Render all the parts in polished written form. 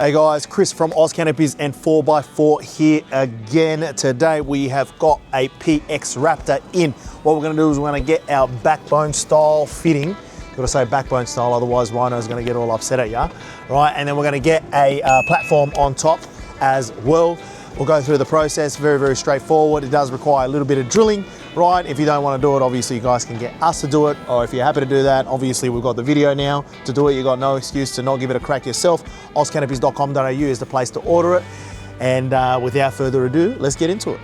Hey guys, Chris from Oz Canopies and 4x4 here again. Today we have got a PX Raptor in. What we're going to do is we're going to get our backbone style fitting. Got to say backbone style, otherwise Rhino's going to get all upset at ya. Right, and then we're going to get a platform on top as well. We'll go through the process, very straightforward. It does require a little bit of drilling, right? If you don't want to do it, obviously you guys can get us to do it, or if you're happy to do that, obviously we've got the video now to do it. You've got no excuse to not give it a crack yourself. ozcanopies.com.au is the place to order it. And without further ado, let's get into it.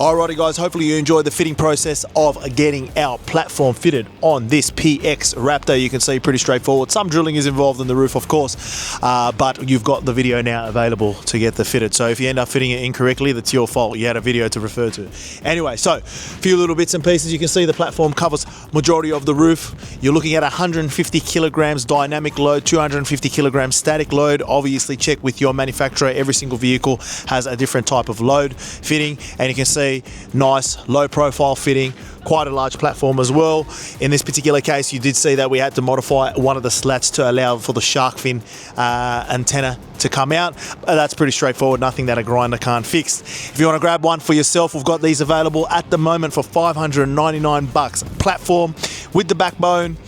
Alrighty guys, hopefully you enjoyed the fitting process of getting our platform fitted on this PX Raptor. You can see pretty straightforward. Some drilling is involved in the roof, of course, but you've got the video now available to get the fitted. So if you end up fitting it incorrectly, that's your fault. You had a video to refer to. Anyway, so a few little bits and pieces. You can see the platform covers majority of the roof. You're looking at 150 kilograms dynamic load, 250 kilograms static load. Obviously check with your manufacturer. Every single vehicle has a different type of load fitting, and you can see nice low profile fitting, quite a large platform as well. In this particular case, you did see that we had to modify one of the slats to allow for the shark fin antenna to come out. That's pretty straightforward, nothing that a grinder can't fix. If you want to grab one for yourself, we've got these available at the moment for $599. Platform with the backbone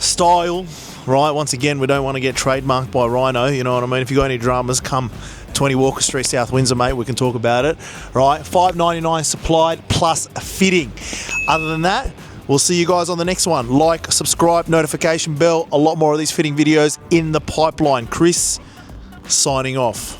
style, right? Once again, we don't want to get trademarked by Rhino, you know what I mean? If you got any dramas, come 20 Walker Street, South Windsor, mate, we can talk about it, right? $599 supplied plus fitting. Other than that, we'll see you guys on the next one. Like, subscribe, notification bell, a lot more of these fitting videos in the pipeline. Chris, signing off.